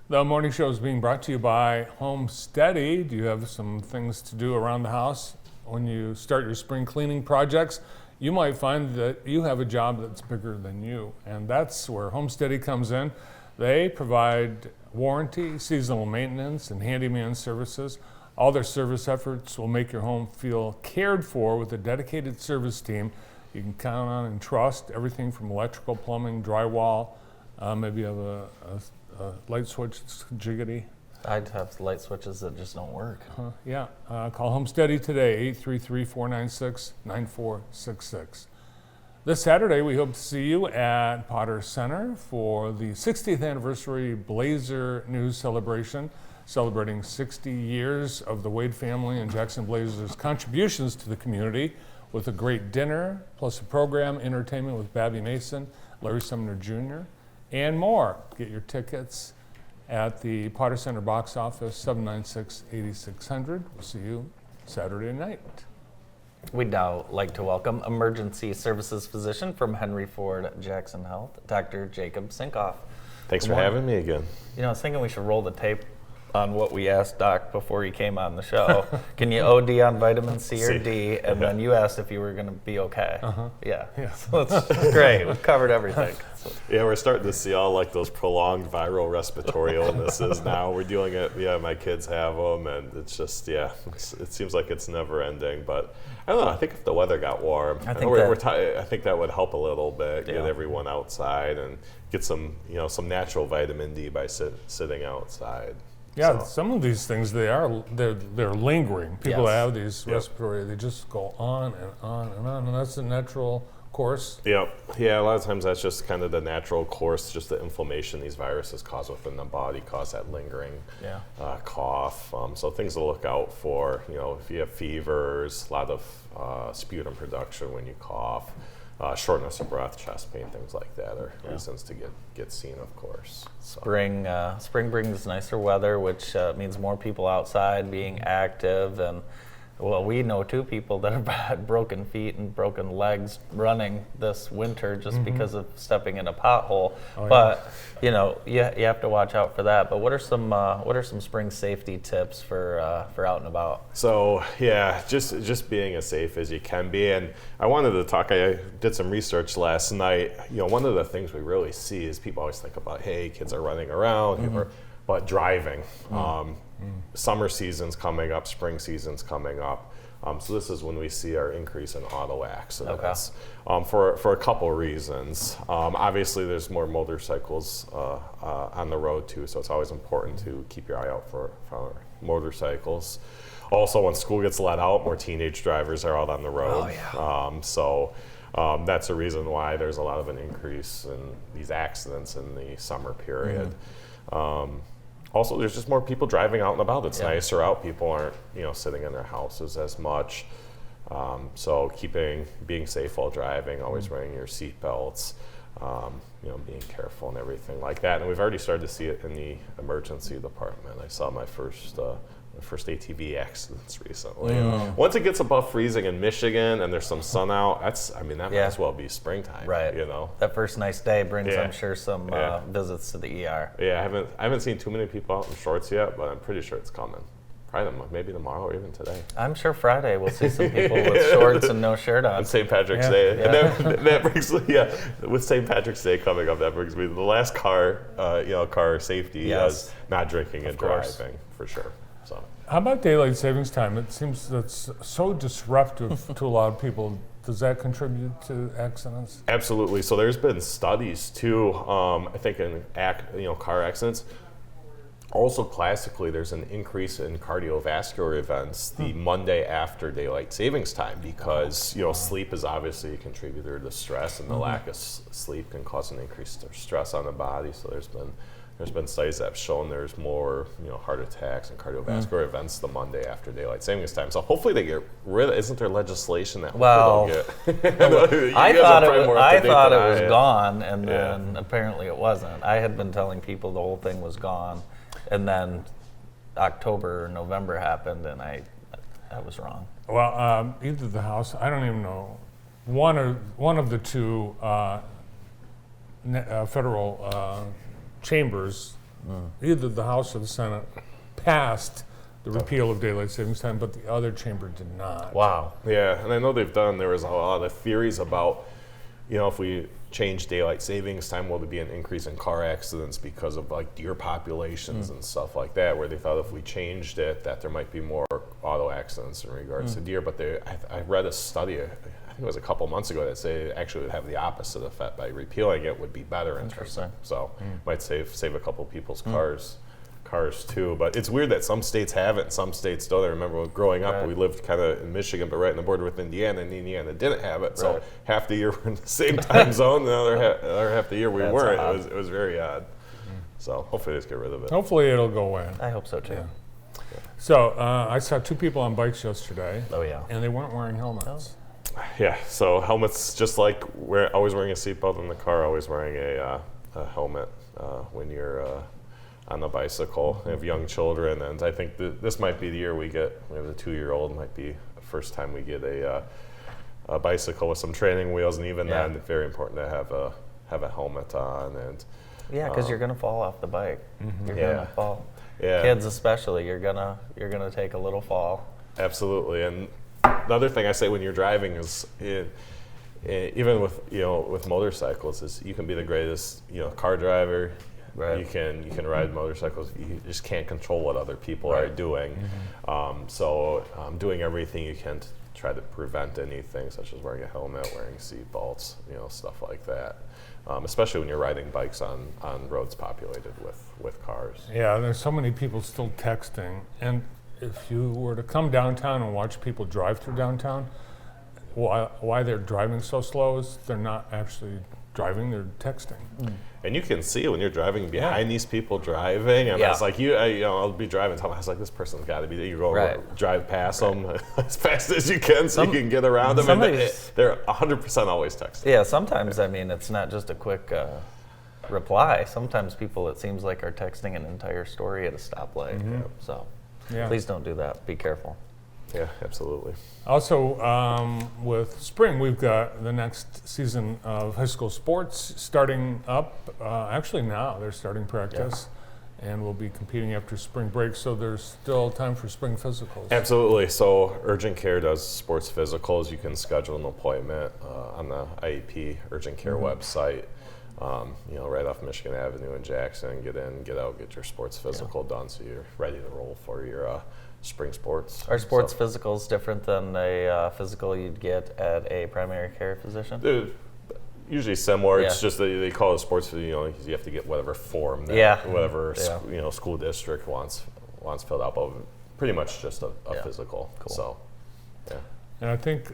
The morning show is being brought to you by Homesteady. Do you have some things to do around the house when you start your spring cleaning projects? You might find that you have a job that's bigger than you, and that's where Homesteady comes in. They provide warranty, seasonal maintenance, and handyman services. All their service efforts will make your home feel cared for with a dedicated service team you can count on and trust. Everything from electrical, plumbing, drywall, maybe you have a light switch that's jiggity. I'd have light switches that just don't work. Yeah, call Homesteady today, 833-496-9466. This Saturday, we hope to see you at Potter Center for the 60th anniversary Blazer News Celebration, celebrating 60 years of the Wade family and Jackson Blazers' contributions to the community with a great dinner, plus a program, entertainment with Babby Mason, Larry Sumner Jr., and more. Get your tickets at the Potter Center box office, 796-8600. We'll see you Saturday night. We'd now like to welcome emergency services physician from Henry Ford Jackson Health, Dr. Jacob Sinkoff. Thanks for having me again. You know, I was thinking we should roll the tape on what we asked Doc before he came on the show. Can you OD on vitamin C or D? And then you asked if you were going to be okay. Yeah. So it's great. We've covered everything. Yeah, we're starting to see all like those prolonged viral respiratory illnesses now. We're dealing it. Yeah, my kids have them, and it's just it seems like it's never ending. But I don't know. I think if the weather got warm, I think that would help a little bit. Get everyone outside and get some natural vitamin D by sitting outside. Yeah, some of these things they're lingering. People have these respiratory, they just go on and on and on, and that's a natural course. Yeah, a lot of times that's just kind of the natural course, just the inflammation these viruses cause within the body cause that lingering cough. So things to look out for, if you have fevers, a lot of sputum production when you cough, shortness of breath, chest pain, things like that are reasons to get seen, of course. So. Spring brings nicer weather, which means more people outside being active. And well, we know two people that have had broken feet and broken legs running this winter just because of stepping in a pothole. But you have to watch out for that. But what are some spring safety tips for out and about? So just being as safe as you can be. And I wanted to talk. I did some research last night. One of the things we really see is people always think about, hey, kids are running around, but driving. Summer season's coming up, spring season's coming up. So this is when we see our increase in auto accidents for a couple reasons. Obviously, there's more motorcycles on the road too, so it's always important to keep your eye out for motorcycles. Also, when school gets let out, more teenage drivers are out on the road. So that's a reason why there's a lot of an increase in these accidents in the summer period. Also, there's just more people driving out and about. It's nicer out. People aren't, sitting in their houses as much. So being safe while driving, always wearing your seat belts, being careful and everything like that. And we've already started to see it in the emergency department. I saw my first ATV accidents recently. Once it gets above freezing in Michigan and there's some sun out, that might as well be springtime. Right. That first nice day brings, I'm sure, some visits to the ER. Yeah, I haven't seen too many people out in shorts yet, but I'm pretty sure it's coming. Probably maybe tomorrow or even today. I'm sure Friday we'll see some people with shorts and no shirt on. On St. Patrick's Day. Yeah. And that brings with St. Patrick's Day coming up, that brings me to the last car safety is not drinking and driving, for sure. So. How about daylight savings time? It seems that's so disruptive to a lot of people. Does that contribute to accidents? Absolutely. So there's been studies too. I think in car accidents. Also, classically, there's an increase in cardiovascular events the Monday after daylight savings time because sleep is obviously a contributor to stress, and the lack of sleep can cause an increased stress on the body. So there's been studies that have shown there's more heart attacks and cardiovascular events the Monday after daylight savings time. So hopefully they get rid of. Isn't there legislation that they'll get? I thought it was gone, and then apparently it wasn't. I had been telling people the whole thing was gone, and then October or November happened, and I was wrong. Well, either the House, I don't even know, one of the two federal chambers either the House or the Senate passed the repeal of daylight savings time, but the other chamber did not. Wow. Yeah, and I know there was a lot of theories about, if we change daylight savings time, will there be an increase in car accidents because of like deer populations and stuff like that, where they thought if we changed it that there might be more auto accidents in regards to deer. But I read a study, I think it was a couple months ago, that say actually would have the opposite effect. By repealing it would be better in terms of, so might save a couple people's cars too. But it's weird that some states have it and some states don't. I remember growing up, we lived kind of in Michigan, but right on the border with Indiana, and Indiana didn't have it. So half the year we're in the same time zone, the other half the year we weren't. It was very odd. So hopefully they just get rid of it. Hopefully it'll go away. I hope so too. Yeah. So I saw 2 people on bikes yesterday. Oh yeah. And they weren't wearing helmets. Yeah, so helmets, just like always wearing a seatbelt in the car, always wearing a helmet when you're on the bicycle. I have young children, and I think this might be the year we have a 2-year-old, might be the first time we get a bicycle with some training wheels, and even then, it's very important to have a helmet on. And because you're gonna fall off the bike. You're gonna fall. Yeah. Kids especially, you're gonna take a little fall. Absolutely. And the other thing I say when you're driving is, even with motorcycles, is you can be the greatest car driver. Right. You can ride motorcycles. You just can't control what other people are doing. So doing everything you can to try to prevent anything, such as wearing a helmet, wearing seat belts, stuff like that. Especially when you're riding bikes on roads populated with cars. Yeah, there's so many people still texting, and if you were to come downtown and watch people drive through downtown, why they're driving so slow is they're not actually driving, they're texting. And you can see when you're driving behind these people driving, and it's like I'll be driving. I was like, this person's got to be there. You go drive past them as fast as you can, so you can get around them. And they're 100% always texting. Yeah, sometimes it's not just a quick reply. Sometimes people, it seems like, are texting an entire story at a stoplight. So please don't do that. Be careful. Yeah, absolutely. Also, with spring, we've got the next season of high school sports starting up. Actually, now they're starting practice, and we'll be competing after spring break. So there's still time for spring physicals. Absolutely. So Urgent Care does sports physicals. You can schedule an appointment on the IEP Urgent Care website. Right off Michigan Avenue in Jackson. Get in, get out, get your sports physical done, so you're ready to roll for your spring sports. Are sports physicals different than a physical you'd get at a primary care physician? They're usually similar. It's just they call it sports. You have to get whatever form that whatever school district wants filled out. But pretty much just a physical. Cool. So, And I think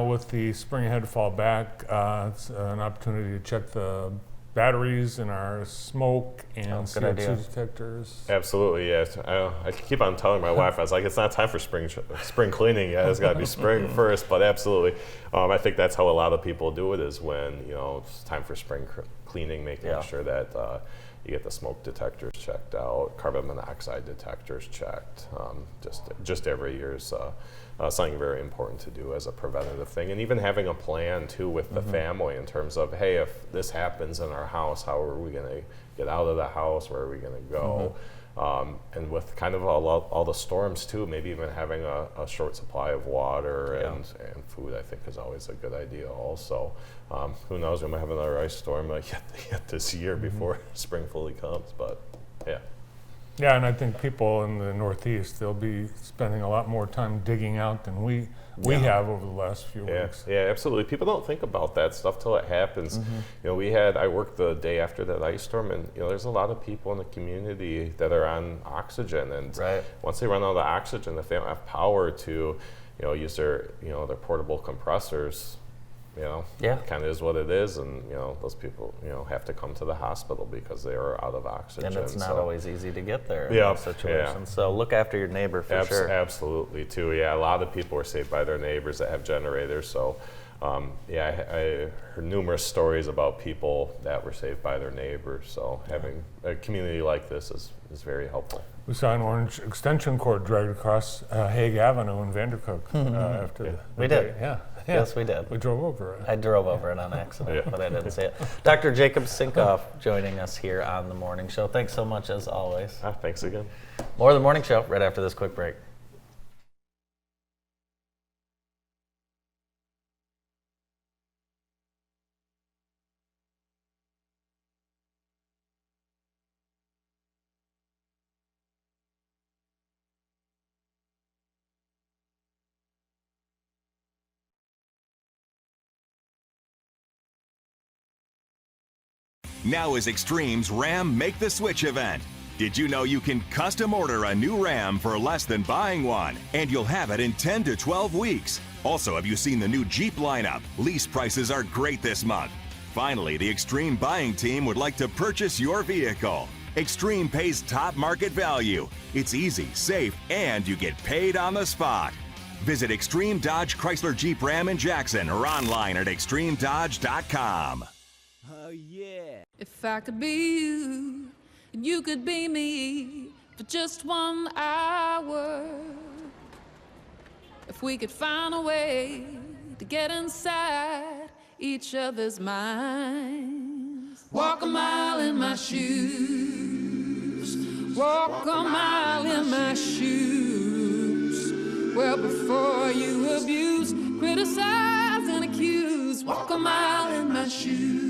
with the spring ahead fall back, it's an opportunity to check the batteries in our smoke and CO2 detectors. Absolutely, yes. I keep on telling my wife, I was like, it's not time for spring cleaning yet. It's got to be spring first. But absolutely, I think that's how a lot of people do it, is when it's time for spring cleaning, making sure that you get the smoke detectors checked out, carbon monoxide detectors checked. Just every year is something very important to do as a preventative thing, and even having a plan too with the family in terms of, hey, if this happens in our house, how are we going to get out of the house? Where are we going to go? And with kind of all the storms too, maybe even having a short supply of water and food, I think, is always a good idea also. Who knows, we might have another ice storm yet this year before spring fully comes, but yeah. Yeah, and I think people in the Northeast, they'll be spending a lot more time digging out than we have over the last few weeks. Yeah, absolutely. People don't think about that stuff till it happens. I worked the day after that ice storm, and there's a lot of people in the community that are on oxygen, and once they run out of oxygen, if they don't have power to use their their portable compressors, kind of is what it is, and those people have to come to the hospital because they are out of oxygen. And it's not always easy to get there in that situation. So look after your neighbor for sure. Absolutely too. Yeah, a lot of people are saved by their neighbors that have generators. So I heard numerous stories about people that were saved by their neighbors. So having a community like this is very helpful. We saw an orange extension cord dragged across Hague Avenue in Vandercook after the We did. Yeah. Yes, we did. We drove over it. I drove over it on accident, Yeah. but I didn't see it. Dr. Jacob Sinkoff joining us here on The Morning Show. Thanks so much, as always. Thanks again. More of The Morning Show right after this quick break. Now is Extreme's Ram Make the Switch event. Did you know you can custom order a new Ram for less than buying one, and you'll have it in 10 to 12 weeks? Also, have you seen the new Jeep lineup? Lease prices are great this month. Finally, the Extreme buying team would like to purchase your vehicle. Extreme pays top market value. It's easy, safe, and you get paid on the spot. Visit Extreme Dodge Chrysler Jeep Ram in Jackson or online at extremedodge.com. Oh yeah. If I could be you, and you could be me for just 1 hour. If we could find a way to get inside each other's minds. Walk a mile in my shoes. Walk a mile in my shoes. Well, before you abuse, criticize, and accuse. Walk a mile in my shoes.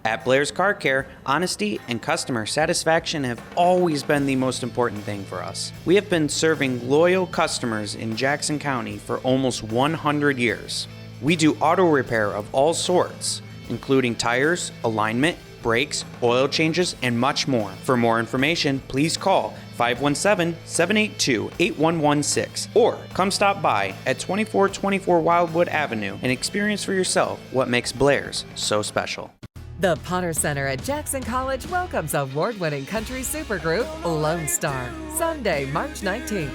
At Blair's Car Care, honesty and customer satisfaction have always been the most important thing for us. We have been serving loyal customers in Jackson County for almost 100 years. We do auto repair of all sorts, including tires, alignment, brakes, oil changes, and much more. For more information, please call 517-782-8116 or come stop by at 2424 Wildwood Avenue and experience for yourself what makes Blair's so special. The Potter Center at Jackson College welcomes award-winning country supergroup Lone Star, Sunday, March 19th.